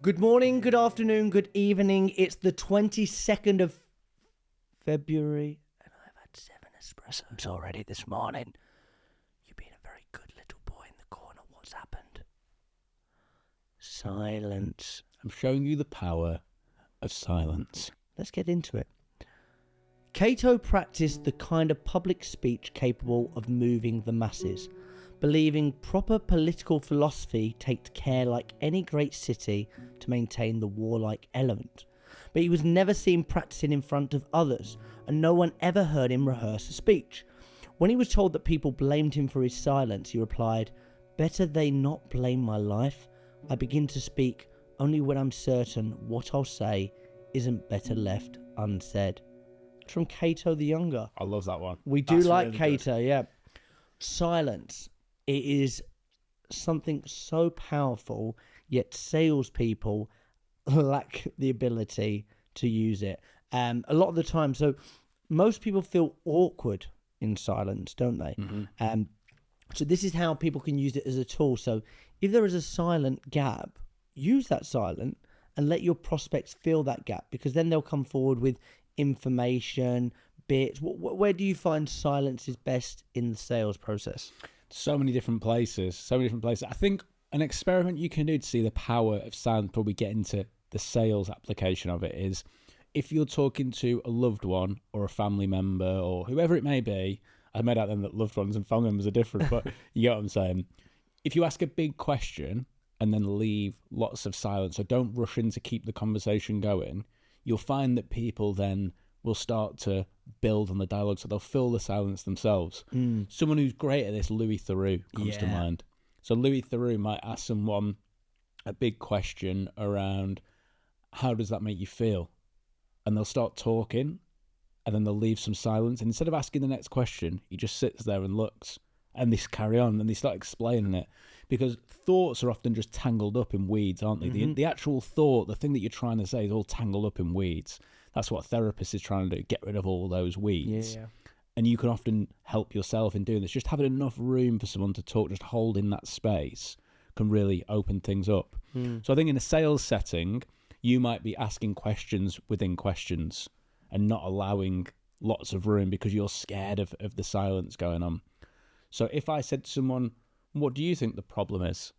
Good morning, good afternoon, good evening. It's the 22nd of February, and I've had 7 espressos already this morning. You've been a very good little boy in the corner. What's happened? Silence. I'm showing you the power of silence. Let's get into it. Cato practised the kind of public speech capable of moving the masses, believing proper political philosophy takes care, like any great city, to maintain the warlike element. But he was never seen practising in front of others, and no one ever heard him rehearse a speech. When he was told that people blamed him for his silence, he replied, "Better they not blame my life. I begin to speak only when I'm certain what I'll say isn't better left unsaid." It's from Cato The Younger. I love that one. We do That's like really Cato, yeah. Silence. It is something so powerful, yet salespeople lack the ability to use it. A lot of the time, so most people feel awkward in silence, don't they? Mm-hmm. So this is how people can use it as a tool. So if there is a silent gap, use that silent and let your prospects fill that gap, because then they'll come forward with information, bits. Where do you find silence is best in the sales process? So many different places. I think an experiment you can do to see the power of silence, before we get into the sales application of it, is if you're talking to a loved one or a family member or whoever it may be. I made out then that loved ones and family members are different, but you get what I'm saying. If you ask a big question and then leave lots of silence, or don't rush in to keep the conversation going, you'll find that people then will start to build on the dialogue, so they'll fill the silence themselves. Someone who's great at this, Louis Theroux, comes to mind. So Louis Theroux might ask someone a big question around, how does that make you feel? And they'll start talking, and then they'll leave some silence. And instead of asking the next question, he just sits there and looks, and they carry on, and they start explaining it. Because thoughts are often just tangled up in weeds, aren't they? Mm-hmm. The actual thought, the thing that you're trying to say, is all tangled up in weeds. That's what a therapist is trying to do, get rid of all those weeds. Yeah. And you can often help yourself in doing this. Just having enough room for someone to talk, just holding that space, can really open things up. So I think in a sales setting, you might be asking questions within questions and not allowing lots of room because you're scared of the silence going on. So if I said to someone, what do you think the problem is?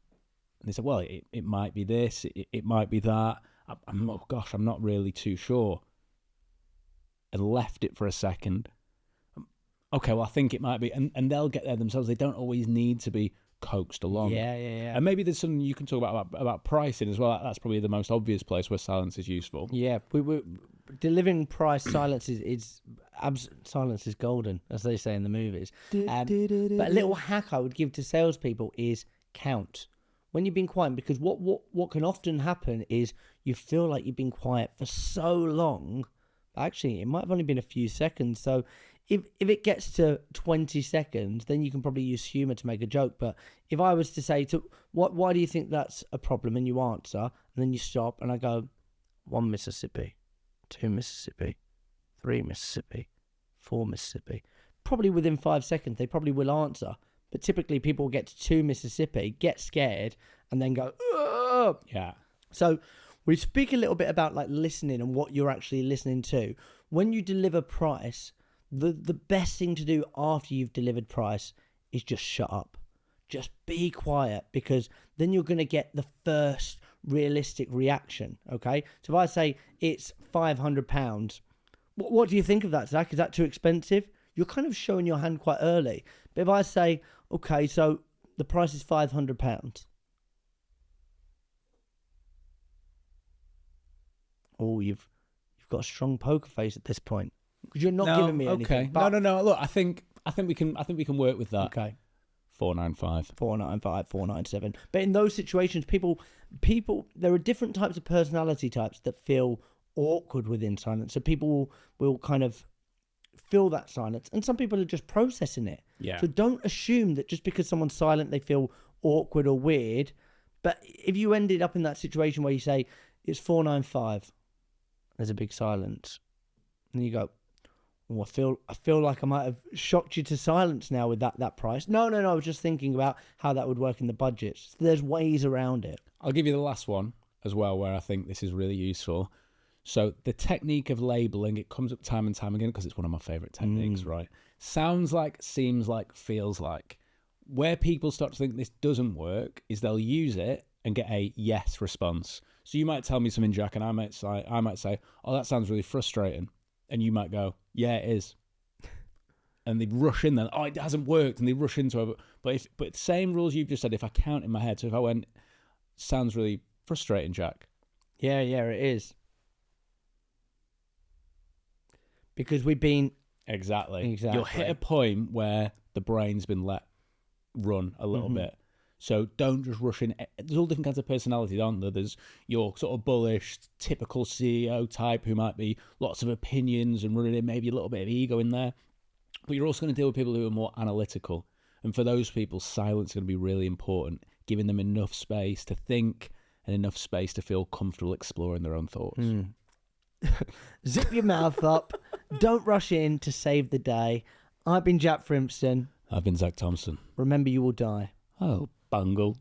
And they said, well, it might be this, it might be that. I'm not really too sure. And left it for a second. Okay, well, I think it might be. And they'll get there themselves. They don't always need to be coaxed along. Yeah. And maybe there's something you can talk about pricing as well. That's probably the most obvious place where silence is useful. Yeah, we delivering price. Silence silence is golden, as they say in the movies. But a little hack I would give to salespeople is count when you've been quiet, because what can often happen is you feel like you've been quiet for so long. Actually, it might have only been a few seconds. So if it gets to 20 seconds, then you can probably use humor to make a joke. But if I was to say, why do you think that's a problem? And you answer, and then you stop, and I go, 1 Mississippi, 2 Mississippi, 3 Mississippi, 4 Mississippi. Probably within 5 seconds, they probably will answer. But typically people get to 2 Mississippi, get scared, and then go, ugh. Yeah. So we speak a little bit about like listening and what you're actually listening to. When you deliver price, the best thing to do after you've delivered price is just shut up. Just be quiet, because then you're going to get the first realistic reaction, okay? So if I say it's £500, what do you think of that, Zach? Is that too expensive? You're kind of showing your hand quite early. But if I say, okay, so the price is £500. Oh, you've got a strong poker face at this point, because you're not giving me anything. Okay. But no. Look, I think we can work with that. Okay. 495, 497. But in those situations, people, there are different types of personality types that feel awkward within silence. So people will kind of feel that silence, and some people are just processing it. Yeah. So don't assume that just because someone's silent, they feel awkward or weird. But if you ended up in that situation where you say it's 495, there's a big silence, and you go, oh, I feel like I might have shocked you to silence now with that price. No, I was just thinking about how that would work in the budgets. So there's ways around it. I'll give you the last one, as well, where I think this is really useful. So the technique of labeling, it comes up time and time again because it's one of my favorite techniques, right? Sounds like, seems like, feels like. Where people start to think this doesn't work is they'll use it and get a yes response. So you might tell me something, Jack, and I might say, oh, that sounds really frustrating. And you might go, yeah, it is. And they rush in then, oh, it hasn't worked, and they rush into it. But the same rules you've just said, if I count in my head, so if I went, sounds really frustrating, Jack. Yeah, it is. Because we've been... Exactly. You'll hit a point where the brain's been let run a little bit. So don't just rush in. There's all different kinds of personalities, aren't there? There's your sort of bullish, typical CEO type who might be lots of opinions and running in maybe a little bit of ego in there. But you're also going to deal with people who are more analytical. And for those people, silence is going to be really important, giving them enough space to think and enough space to feel comfortable exploring their own thoughts. Zip your mouth up. Don't rush in to save the day. I've been Jack Frimston. I've been Zach Thompson. Remember, you will die. Oh, bungle.